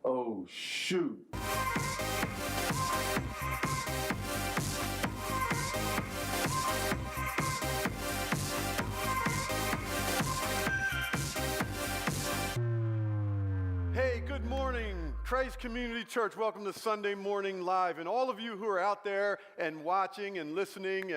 Oh, shoot. Hey, good morning, Christ Community Church. Welcome to Sunday Morning Live. And all of you who are out there and watching and listening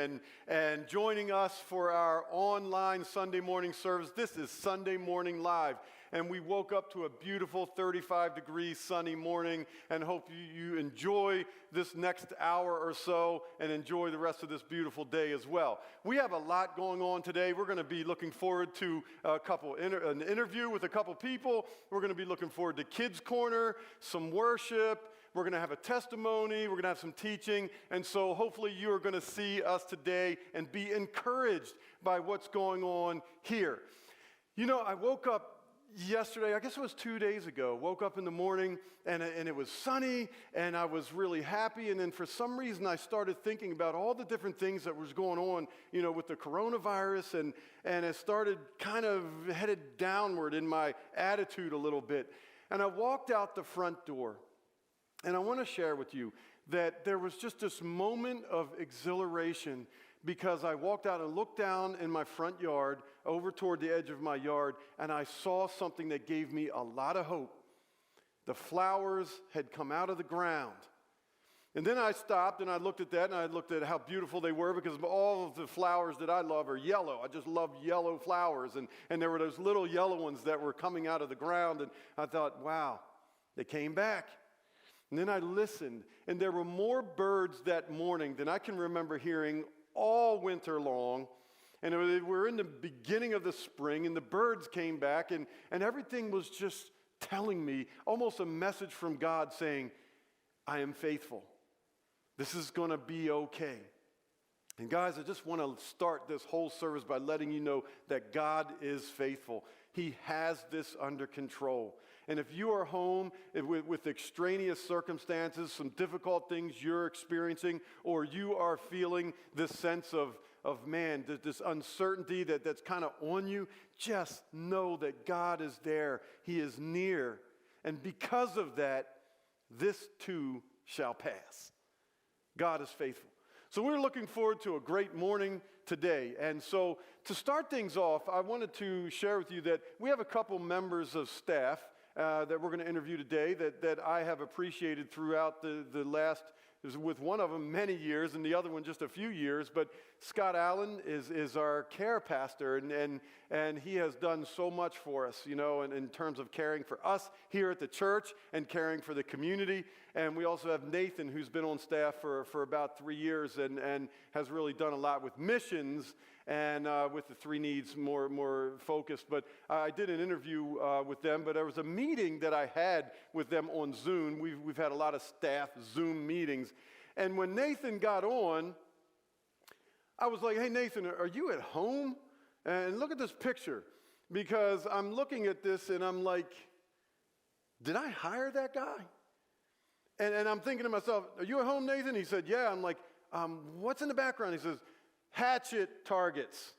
and joining us for our online Sunday morning service, this is Sunday Morning Live. And we woke up to a beautiful 35-degree sunny morning, and hope you enjoy this next hour or so and enjoy the rest of this beautiful day as well. We have a lot going on today. We're going to be looking forward to an interview with a couple people. We're going to be looking forward to Kids Corner, some worship. We're going to have a testimony. We're going to have some teaching. And so hopefully you are going to see us today and be encouraged by what's going on here. You know, I woke up yesterday, I guess it was 2 days ago, woke up in the morning and it was sunny and I was really happy. And then for some reason I started thinking about all the different things that was going on, you know, with the coronavirus, and it started kind of headed downward in my attitude a little bit. And I walked out the front door, and I want to share with you that there was just this moment of exhilaration because I walked out and looked down in my front yard, over toward the edge of my yard, and I saw something that gave me a lot of hope. The flowers had come out of the ground. And then I stopped and I looked at that and I looked at how beautiful they were, because all of the flowers that I love are yellow. I just love yellow flowers. And there were those little yellow ones that were coming out of the ground. And I thought, wow, they came back. And then I listened, and there were more birds that morning than I can remember hearing all winter long. And we're in the beginning of the spring, and the birds came back, and everything was just telling me, almost a message from God saying, I am faithful. This is going to be okay. And guys, I just want to start this whole service by letting you know that God is faithful. He has this under control. And if you are home with extraneous circumstances, some difficult things you're experiencing, or you are feeling this sense of man, this uncertainty that's kind of on you, just know that God is there. He is near. And because of that, this too shall pass. God is faithful. So we're looking forward to a great morning today. And so to start things off, I wanted to share with you that we have a couple members of staff that we're going to interview today that I have appreciated throughout the last, with one of them many years and the other one just a few years. But Scott Allen is our care pastor, and he has done so much for us, you know, in terms of caring for us here at the church and caring for the community. And we also have Nathan, who's been on staff for about 3 years and has really done a lot with missions and with the Three Needs more focused. But I did an interview with them, but there was a meeting that I had with them on Zoom. We've had a lot of staff Zoom meetings. And when Nathan got on, I was like, hey, Nathan, are you at home? And look at this picture, because I'm looking at this and I'm like, did I hire that guy? And I'm thinking to myself, are you at home, Nathan? He said, yeah. I'm like, what's in the background? He says, hatchet targets.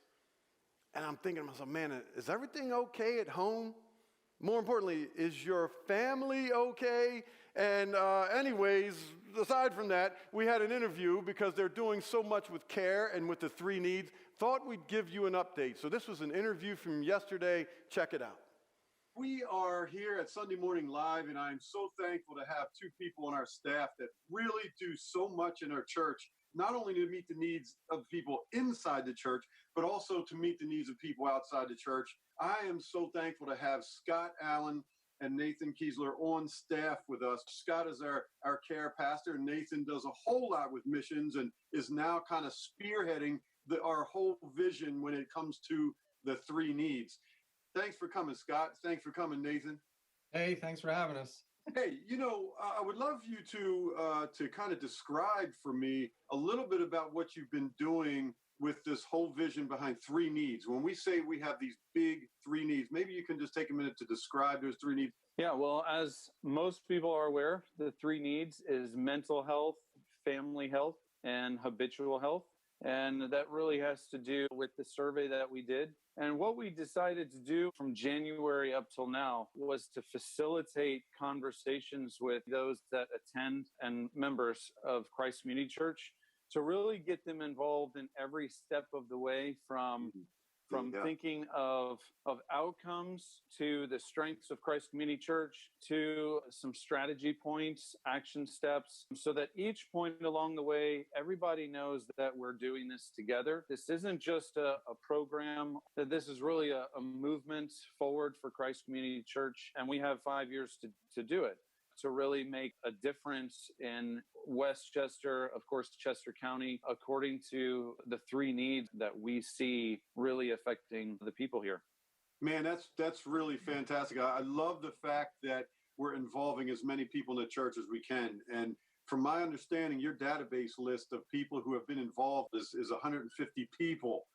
And I'm thinking to myself, man, is everything okay at home? More importantly, is your family okay? And anyways, aside from that, we had an interview because they're doing so much with care and with the Three Needs. Thought we'd give you an update. So this was an interview from yesterday. Check it out. We are here at Sunday Morning Live, and I'm so thankful to have two people on our staff that really do so much in our church, not only to meet the needs of people inside the church, but also to meet the needs of people outside the church. I am so thankful to have Scott Allen and Nathan Kiesler on staff with us. Scott is our care pastor, and Nathan does a whole lot with missions and is now kind of spearheading our whole vision when it comes to the Three Needs. Thanks for coming, Scott. Thanks for coming, Nathan. Hey, thanks for having us. Hey, you know, I would love you to kind of describe for me a little bit about what you've been doing with this whole vision behind Three Needs. When we say we have these big Three Needs, maybe you can just take a minute to describe those Three Needs. Yeah, well, as most people are aware, the Three Needs is mental health, family health, and habitual health. And that really has to do with the survey that we did. And what we decided to do from January up till now was to facilitate conversations with those that attend and members of Christ Community Church to really get them involved in every step of the way from thinking of outcomes to the strengths of Christ Community Church to some strategy points, action steps, so that each point along the way, everybody knows that we're doing this together. This isn't just a program, that this is really a movement forward for Christ Community Church. And we have 5 years to do it, to really make a difference in Westchester, of course, Chester County, according to the 3 needs that we see really affecting the people here. Man, that's really fantastic. I love the fact that we're involving as many people in the church as we can. And from my understanding, your database list of people who have been involved is 150 people.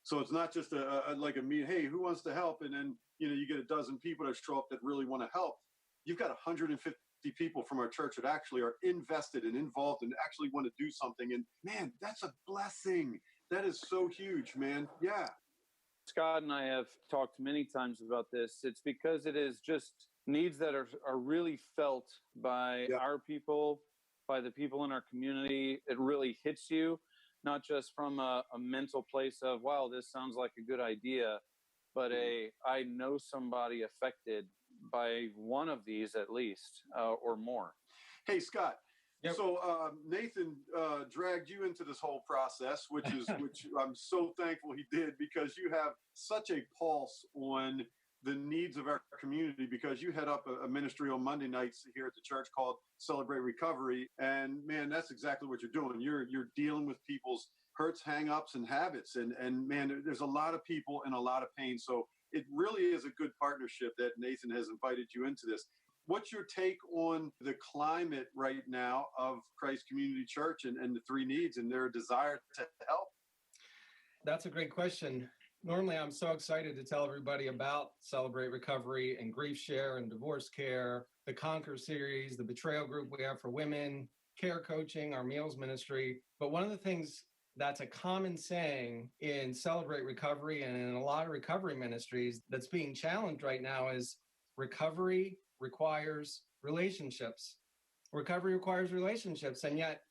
So it's not just like a meet, hey, who wants to help? And then, you get a dozen people that show up that really want to help. You've got 150 people from our church that actually are invested and involved and actually want to do something. And man, that's a blessing. That is so huge, man. Yeah. Scott and I have talked many times about this. It's because it is just needs that are really felt by our people, by the people in our community. It really hits you, not just from a mental place of, wow, this sounds like a good idea, but I know somebody affected by one of these at least, or more. Hey, Scott. Yep. So Nathan dragged you into this whole process, which I'm so thankful he did, because you have such a pulse on the needs of our community, because you head up a ministry on Monday nights here at the church called Celebrate Recovery. And man, that's exactly what you're doing. You're dealing with people's hurts, hang-ups, and habits. And man, there's a lot of people in a lot of pain. So it really is a good partnership that Nathan has invited you into this. What's your take on the climate right now of Christ Community Church and the 3 needs and their desire to help? That's a great question. Normally, I'm so excited to tell everybody about Celebrate Recovery and Grief Share and Divorce Care, the Conquer series, the betrayal group we have for women, care coaching, our meals ministry. But one of the things that's a common saying in Celebrate Recovery and in a lot of recovery ministries that's being challenged right now is recovery requires relationships. Recovery requires relationships. And yet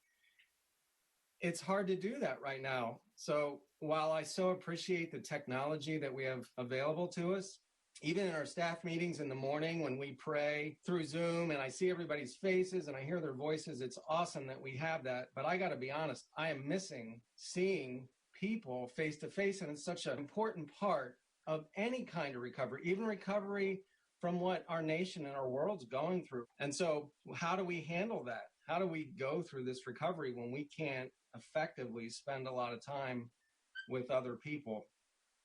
it's hard to do that right now. So while I so appreciate the technology that we have available to us, even in our staff meetings in the morning when we pray through Zoom and I see everybody's faces and I hear their voices, it's awesome that we have that. But I got to be honest, I am missing seeing people face to face. And it's such an important part of any kind of recovery, even recovery from what our nation and our world's going through. And so how do we handle that? How do we go through this recovery when we can't effectively spend a lot of time with other people?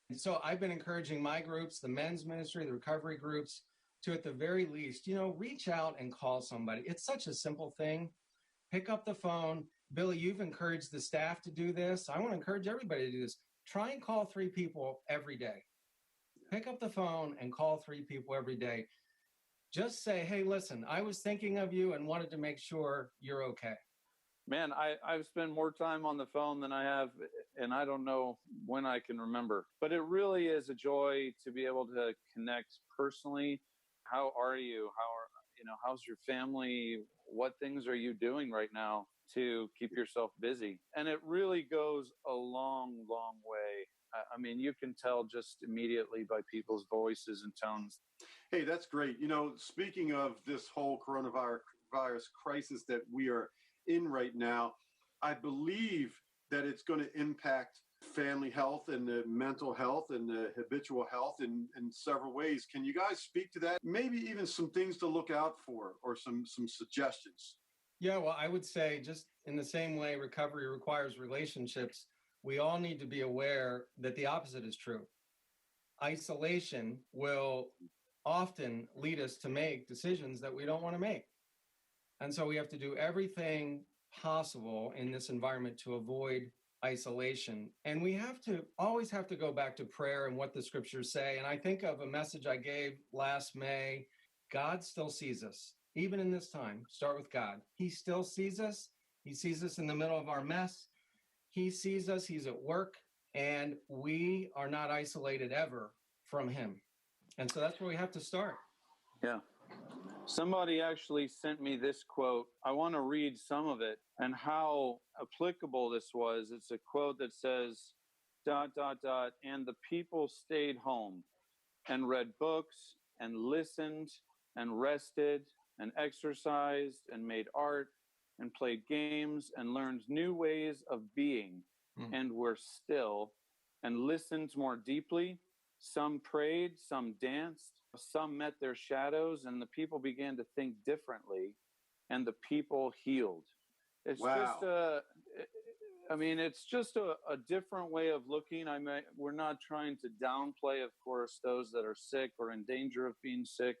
And so I've been encouraging my groups, the men's ministry, the recovery groups, to at the very least, reach out and call somebody. It's such a simple thing. Pick up the phone. Billy, you've encouraged the staff to do this. I want to encourage everybody to do this. Try and call 3 people every day. Pick up the phone and call 3 people every day. Just say, hey, listen, I was thinking of you and wanted to make sure you're okay. Man, I've spent more time on the phone than I have, and I don't know when I can remember. But it really is a joy to be able to connect personally. How are you? How's your family? What things are you doing right now to keep yourself busy? And it really goes a long, long way. I mean, you can tell just immediately by people's voices and tones. Hey, that's great. Speaking of this whole coronavirus crisis that we are in right now, I believe that it's going to impact family health and the mental health and the habitual health in several ways. Can you guys speak to that? Maybe even some things to look out for or some suggestions. Yeah, well, I would say just in the same way recovery requires relationships, we all need to be aware that the opposite is true. Isolation will often lead us to make decisions that we don't want to make. And so we have to do everything possible in this environment to avoid isolation. And we always have to go back to prayer and what the scriptures say. And I think of a message I gave last May. God still sees us, even in this time. Start with God. He still sees us. He sees us in the middle of our mess. He sees us, he's at work, and we are not isolated ever from him. And so that's where we have to start. Yeah. Somebody actually sent me this quote. I want to read some of it and how applicable this was. It's a quote that says, ... and the people stayed home and read books and listened and rested and exercised and made art and played games and learned new ways of being and were still and listened more deeply. Some prayed, some danced, some met their shadows, and the people began to think differently, and the people healed. It's just it's just a different way of looking. We're not trying to downplay, of course, those that are sick or in danger of being sick.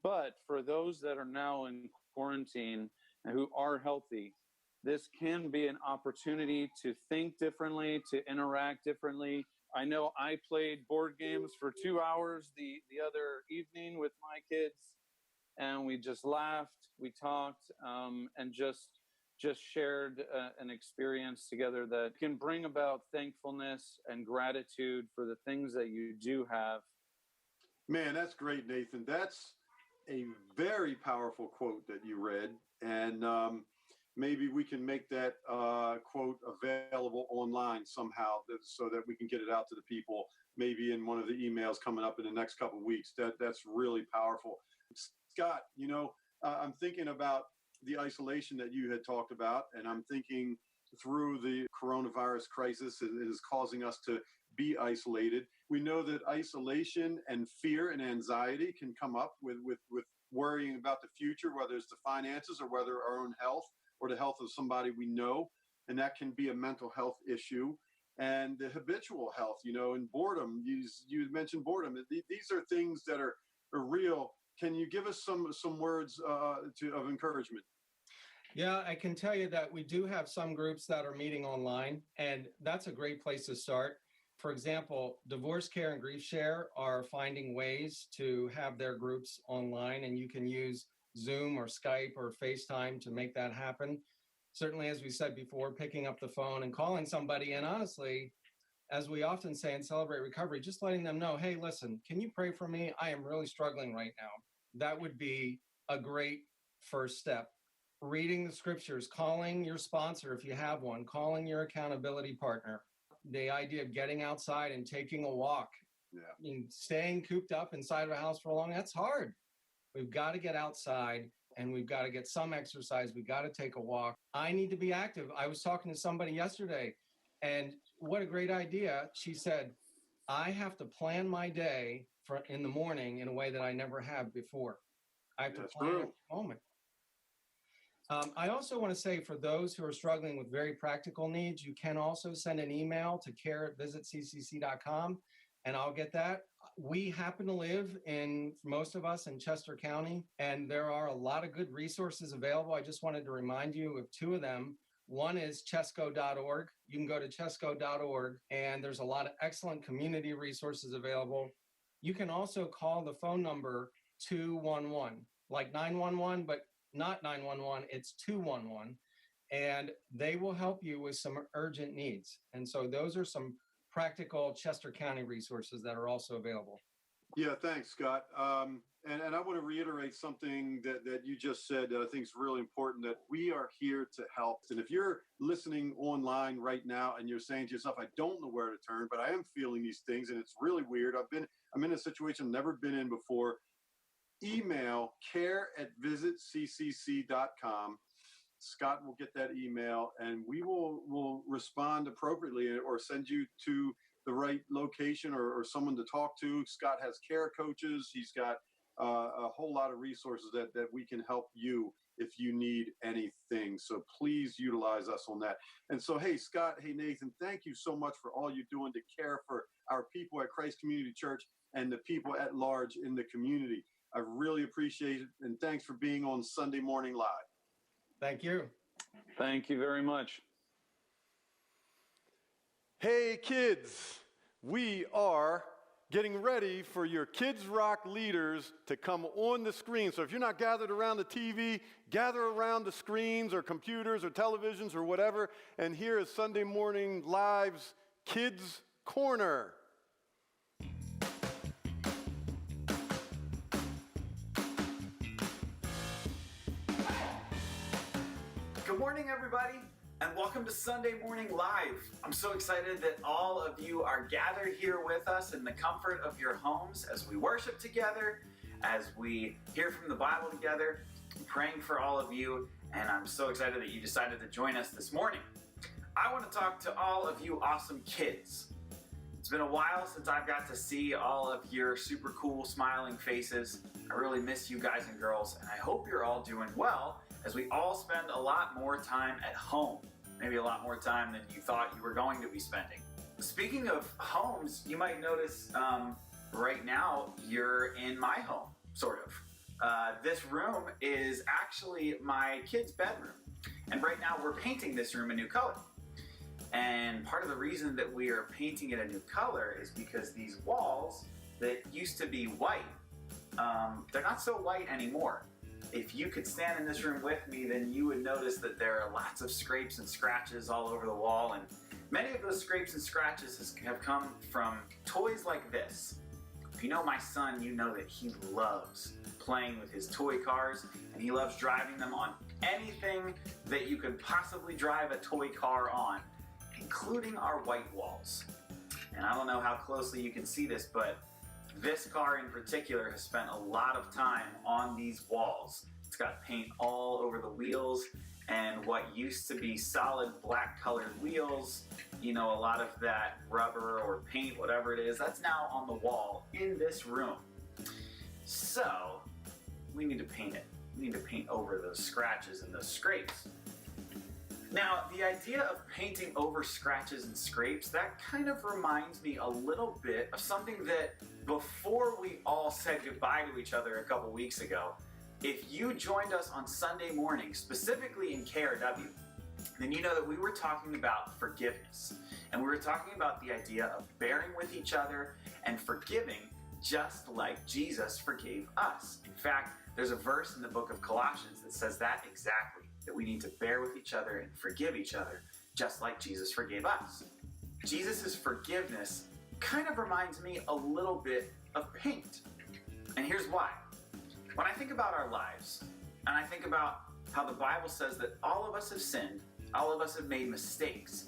But for those that are now in quarantine and who are healthy, this can be an opportunity to think differently, to interact differently. I know I played board games for 2 hours the other evening with my kids, and we just laughed, we talked, and just shared an experience together that can bring about thankfulness and gratitude for the things that you do have. Man, that's great, Nathan. That's a very powerful quote that you read. And maybe we can make that quote available online somehow so that we can get it out to the people, maybe in one of the emails coming up in the next couple of weeks. That's really powerful. Scott, I'm thinking about the isolation that you had talked about, and I'm thinking through the coronavirus crisis, it is causing us to be isolated. We know that isolation and fear and anxiety can come up with worrying about the future, whether it's the finances or whether our own health or the health of somebody we know. And that can be a mental health issue. And the habitual health, and boredom, you mentioned boredom. These are things that are real. Can you give us some words of encouragement? Yeah, I can tell you that we do have some groups that are meeting online, and that's a great place to start. For example, Divorce Care and Grief Share are finding ways to have their groups online, and you can use Zoom or Skype or FaceTime to make that happen. Certainly, as we said before, picking up the phone and calling somebody, and honestly, as we often say in Celebrate Recovery, just letting them know, hey, listen, can you pray for me? I am really struggling right now. That would be a great first step. Reading the scriptures, calling your sponsor if you have one, calling your accountability partner. The idea of getting outside and taking a walk. Yeah. And staying cooped up inside of a house for long, that's hard. We've got to get outside and we've got to get some exercise. We've got to take a walk. I need to be active. I was talking to somebody yesterday, and what a great idea. She said, I have to plan my day in the morning in a way that I never have before. I have to plan every moment. I also want to say, for those who are struggling with very practical needs, you can also send an email to care@visitccc.com, and I'll get that. We happen to live most of us in Chester County, and there are a lot of good resources available. I just wanted to remind you of two of them. One is chesco.org. You can go to chesco.org, and there's a lot of excellent community resources available. You can also call the phone number 211, like 911, but not 911, it's 211, and they will help you with some urgent needs. And so those are some practical Chester County resources that are also available. Yeah, thanks, Scott. And I want to reiterate something that you just said that I think is really important, that we are here to help. And if you're listening online right now and you're saying to yourself, I don't know where to turn, but I am feeling these things and it's really weird. I'm in a situation I've never been in before. Email care@visitccc.com. Scott will get that email and we will respond appropriately or send you to the right location or someone to talk to. Scott has care coaches. He's got a whole lot of resources that we can help you if you need anything. So please utilize us on that. And so, hey, Scott, hey, Nathan, thank you so much for all you're doing to care for our people at Christ Community Church and the people at large in the community. I really appreciate it. And thanks for being on Sunday Morning Live. Thank you. Thank you very much. Hey, kids, we are getting ready for your Kids Rock leaders to come on the screen. So if you're not gathered around the TV, gather around the screens or computers or televisions or whatever. And here is Sunday Morning Live's Kids Corner. Good morning, everybody, and welcome to Sunday Morning Live. I'm so excited that all of you are gathered here with us in the comfort of your homes as we worship together, as we hear from the Bible together. I'm praying for all of you, and I'm so excited that you decided to join us this morning. I want to talk to all of you awesome kids. It's been a while since I've got to see all of your super cool smiling faces. I really miss you guys and girls, and I hope you're all doing well as we all spend a lot more time at home. Maybe a lot more time than you thought you were going to be spending. Speaking of homes, you might notice right now you're in my home, sort of. This room is actually my kid's bedroom. And right now we're painting this room a new color. And part of the reason that we are painting it a new color is because these walls that used to be white, they're not so white anymore. If you could stand in this room with me, then you would notice that there are lots of scrapes and scratches all over the wall, and many of those scrapes and scratches have come from toys like this. If you know my son, you know that he loves playing with his toy cars, and he loves driving them on anything that you could possibly drive a toy car on, including our white walls. And I don't know how closely you can see this, but this car in particular has spent a lot of time on these walls. It's got paint all over the wheels, and what used to be solid black colored wheels, you know, a lot of that rubber or paint, whatever it is, that's now on the wall in this room. So we need to paint it. We need to paint over those scratches and those scrapes. Now, the idea of painting over scratches and scrapes, that kind of reminds me a little bit of something that before we all said goodbye to each other a couple weeks ago, if you joined us on Sunday morning, specifically in KRW, then you know that we were talking about forgiveness. And we were talking about the idea of bearing with each other and forgiving just like Jesus forgave us. In fact, there's a verse in the book of Colossians that says that exactly, that we need to bear with each other and forgive each other just like Jesus forgave us. Jesus' forgiveness kind of reminds me a little bit of paint. And here's why. When I think about our lives, and I think about how the Bible says that all of us have sinned, all of us have made mistakes,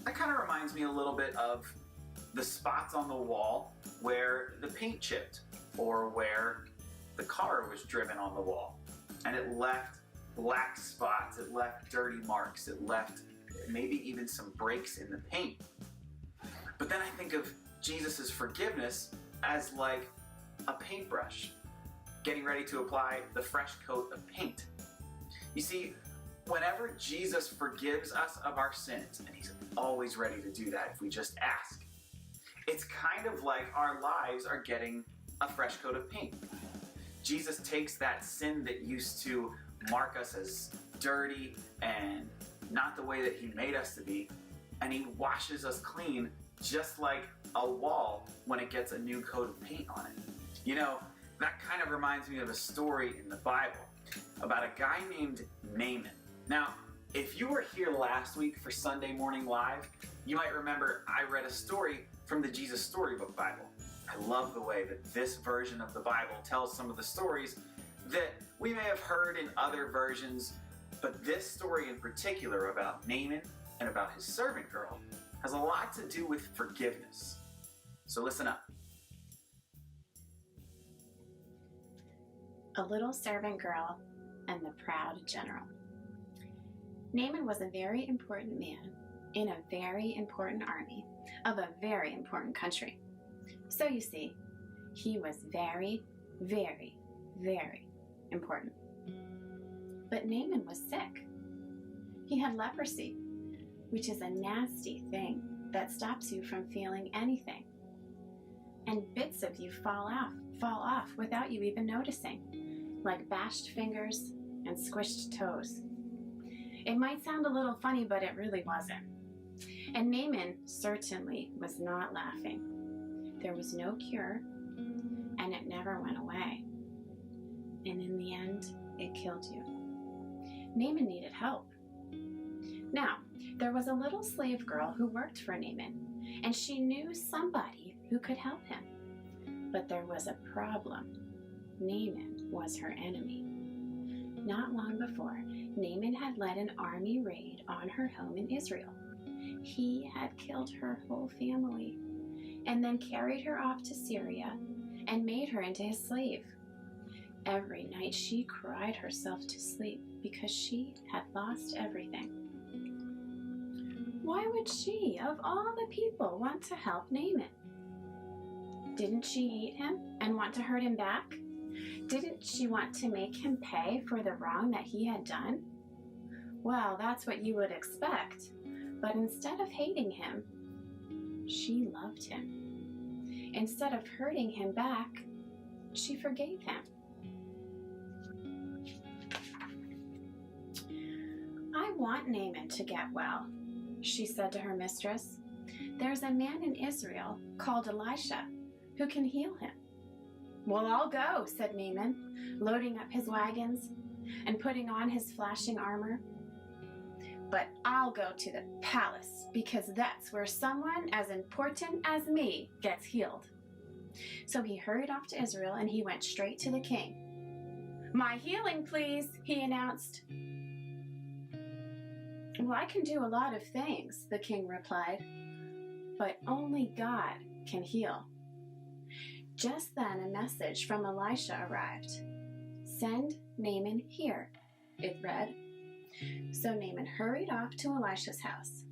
that kind of reminds me a little bit of the spots on the wall where the paint chipped, or where the car was driven on the wall, and it left black spots, it left dirty marks, it left maybe even some breaks in the paint. But then I think of Jesus' forgiveness as like a paintbrush, getting ready to apply the fresh coat of paint. You see, whenever Jesus forgives us of our sins, and he's always ready to do that if we just ask, it's kind of like our lives are getting a fresh coat of paint. Jesus takes that sin that used to mark us as dirty and not the way that he made us to be, and he washes us clean just like a wall when it gets a new coat of paint on it. You know, that kind of reminds me of a story in the Bible about a guy named Naaman. Now, if you were here last week for Sunday Morning Live, you might remember I read a story from the Jesus Storybook Bible. I love the way that this version of the Bible tells some of the stories that we may have heard in other versions, but this story in particular about Naaman and about his servant girl has a lot to do with forgiveness. So listen up. A little servant girl and the proud general. Naaman was a very important man in a very important army of a very important country. So you see, he was very, very, very important. But Naaman was sick. He had leprosy, which is a nasty thing that stops you from feeling anything. And bits of you fall off without you even noticing, like bashed fingers and squished toes. It might sound a little funny, but it really wasn't. And Naaman certainly was not laughing. there was no cure, and it never went away. And in the end, it killed you. Naaman needed help. Now, there was a little slave girl who worked for Naaman, and she knew somebody who could help him. But there was a problem. Naaman was her enemy. Not long before, Naaman had led an army raid on her home in Israel. He had killed her whole family and then carried her off to Syria and made her into his slave. Every night she cried herself to sleep because she had lost everything. Why would she, of all the people, want to help Naaman? Didn't she hate him and want to hurt him back? Didn't she want to make him pay for the wrong that he had done? Well, that's what you would expect. But instead of hating him, she loved him. Instead of hurting him back, she forgave him. I want Naaman to get well, she said to her mistress. There's a man in Israel called Elisha who can heal him. Well, I'll go, said Naaman, loading up his wagons and putting on his flashing armor. But I'll go to the palace because that's where someone as important as me gets healed. So he hurried off to Israel and he went straight to the king. My healing, please, he announced. Well, I can do a lot of things, the king replied, but only God can heal. Just then a message from Elisha arrived. Send Naaman here, it read. So Naaman hurried off to Elisha's house.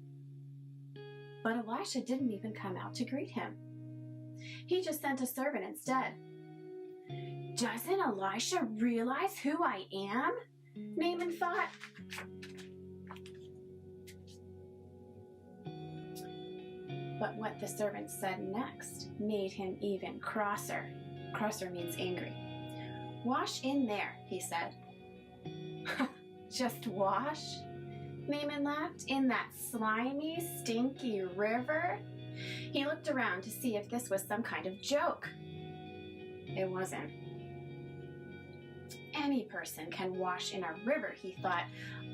But Elisha didn't even come out to greet him. He just sent a servant instead. Doesn't Elisha realize who I am? Naaman thought. But what the servant said next made him even crosser. Crosser means angry. Wash in there, he said. Just wash? Naaman laughed. In that slimy, stinky river? He looked around to see if this was some kind of joke. It wasn't. Any person can wash in a river, he thought.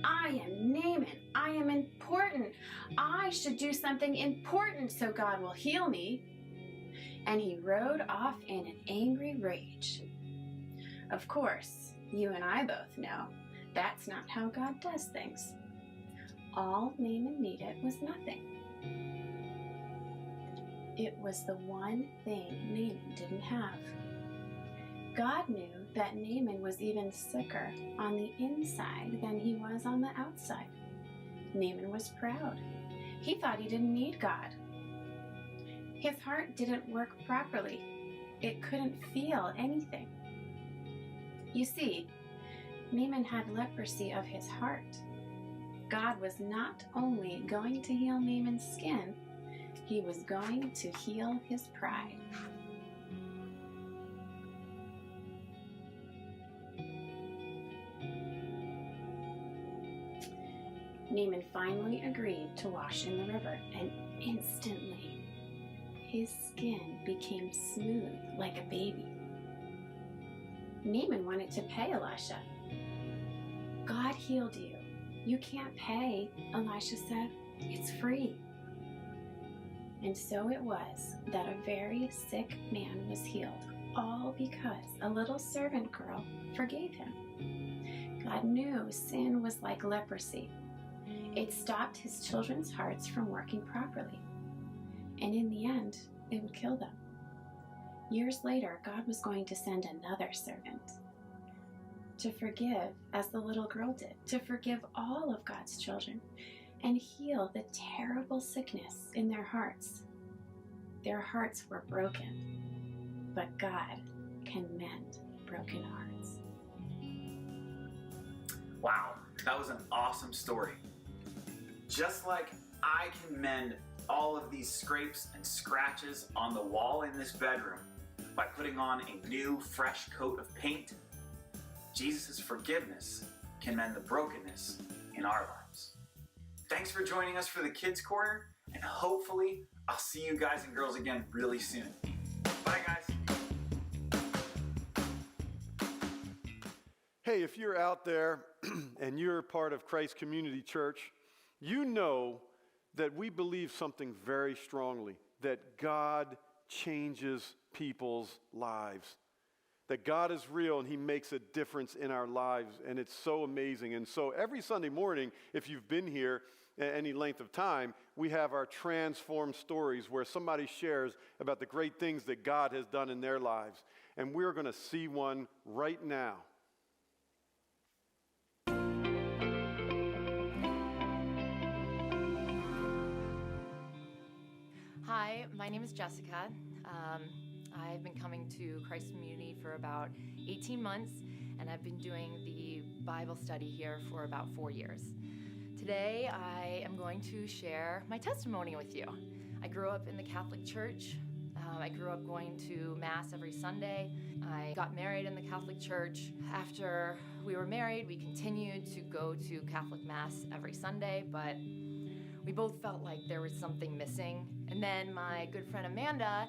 I am Naaman. I am important. I should do something important so God will heal me. And he rode off in an angry rage. Of course, you and I both know that's not how God does things. All Naaman needed was nothing. It was the one thing Naaman didn't have. God knew that Naaman was even sicker on the inside than he was on the outside. Naaman was proud. He thought he didn't need God. His heart didn't work properly. It couldn't feel anything. You see, Naaman had leprosy of his heart. God was not only going to heal Naaman's skin, he was going to heal his pride. Naaman finally agreed to wash in the river, and instantly his skin became smooth like a baby. Naaman wanted to pay Elisha. God healed you. You can't pay, Elisha said. It's free. And so it was that a very sick man was healed, all because a little servant girl forgave him. God knew sin was like leprosy. It stopped his children's hearts from working properly. And in the end, it would kill them. Years later, God was going to send another servant to forgive as the little girl did, to forgive all of God's children and heal the terrible sickness in their hearts. Their hearts were broken, but God can mend broken hearts. Wow, that was an awesome story. Just like I can mend all of these scrapes and scratches on the wall in this bedroom by putting on a new, fresh coat of paint, Jesus' forgiveness can mend the brokenness in our lives. Thanks for joining us for the Kids Corner, and hopefully I'll see you guys and girls again really soon. Bye, guys. Hey, if you're out there and you're part of Christ Community Church, you know that we believe something very strongly, that God changes people's lives, that God is real and he makes a difference in our lives, and it's so amazing. And so every Sunday morning, if you've been here any length of time, we have our Transform Stories where somebody shares about the great things that God has done in their lives. And we're going to see one right now. Hi, my name is Jessica. I've been coming to Christ Community for about 18 months, and I've been doing the Bible study here for about 4 years. Today, I am going to share my testimony with you. I grew up in the Catholic Church. I grew up going to Mass every Sunday. I got married in the Catholic Church. After we were married, we continued to go to Catholic Mass every Sunday, but we both felt like there was something missing. And then my good friend Amanda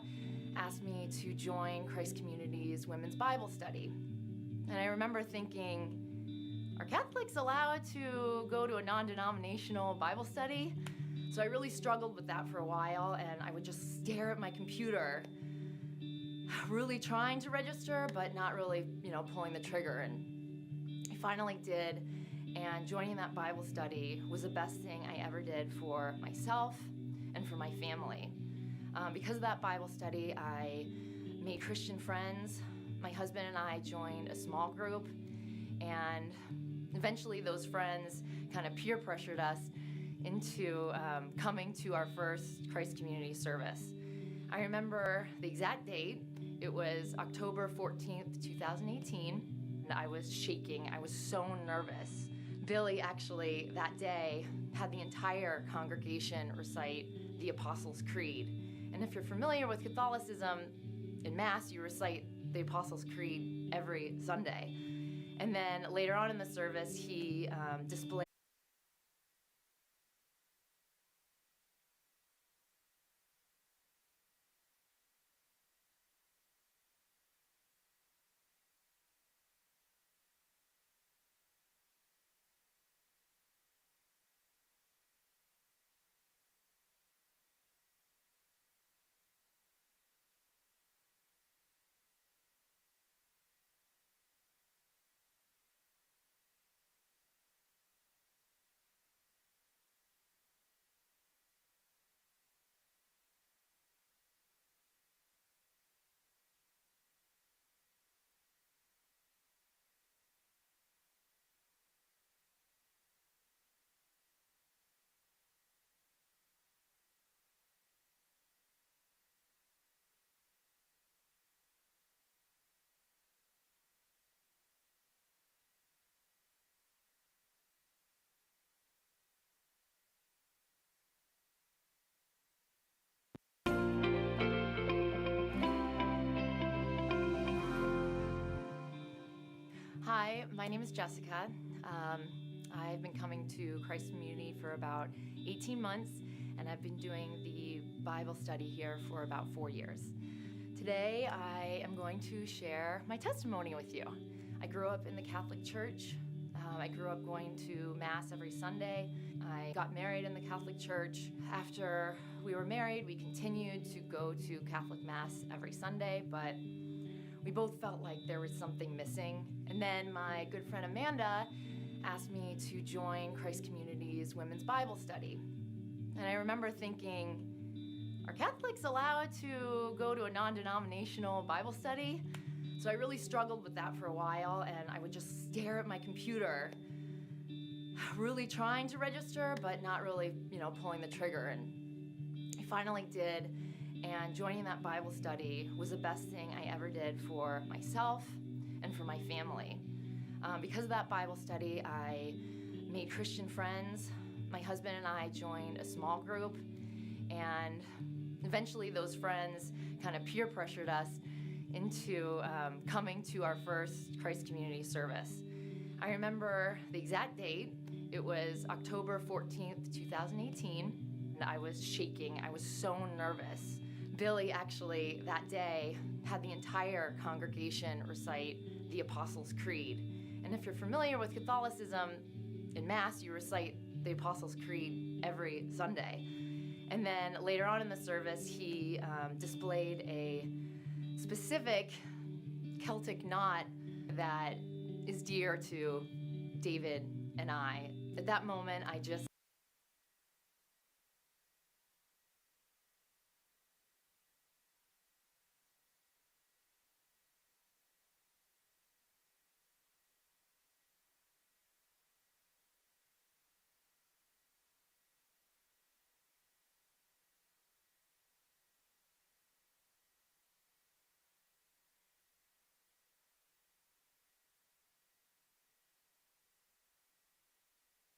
asked me to join Christ Community's Women's Bible Study. And I remember thinking, are Catholics allowed to go to a non-denominational Bible study? So I really struggled with that for a while, and I would just stare at my computer, really trying to register, but not really, pulling the trigger. And I finally did. And joining that Bible study was the best thing I ever did for myself and for my family. Because of that Bible study, I made Christian friends. My husband and I joined a small group, and eventually those friends kind of peer pressured us into coming to our first Christ Community service. I remember the exact date. It was October 14th, 2018, and I was shaking. I was so nervous. Billy actually that day had the entire congregation recite the Apostles' Creed. And if you're familiar with Catholicism, in Mass you recite the Apostles' Creed every Sunday. And then later on in the service, he displayed Hi, my name is Jessica. I've been coming to Christ Community for about 18 months, and I've been doing the Bible study here for about 4 years. Today, I am going to share my testimony with you. I grew up in the Catholic Church. I grew up going to Mass every Sunday. I got married in the Catholic Church. After we were married, we continued to go to Catholic Mass every Sunday, but we both felt like there was something missing. And then my good friend Amanda asked me to join Christ Community's Women's Bible Study. And I remember thinking, are Catholics allowed to go to a non-denominational Bible study? So I really struggled with that for a while, and I would just stare at my computer, really trying to register, but not really, pulling the trigger. And I finally did. And joining that Bible study was the best thing I ever did for myself and for my family. Because of that Bible study, I made Christian friends. My husband and I joined a small group, and eventually those friends kind of peer pressured us into coming to our first Christ Community service. I remember the exact date. It was October 14th, 2018, and I was shaking. I was so nervous. Billy actually that day had the entire congregation recite the Apostles' Creed. And if you're familiar with Catholicism, in Mass you recite the Apostles' Creed every Sunday. And then later on in the service, he displayed a specific Celtic knot that is dear to David and I. At that moment, I just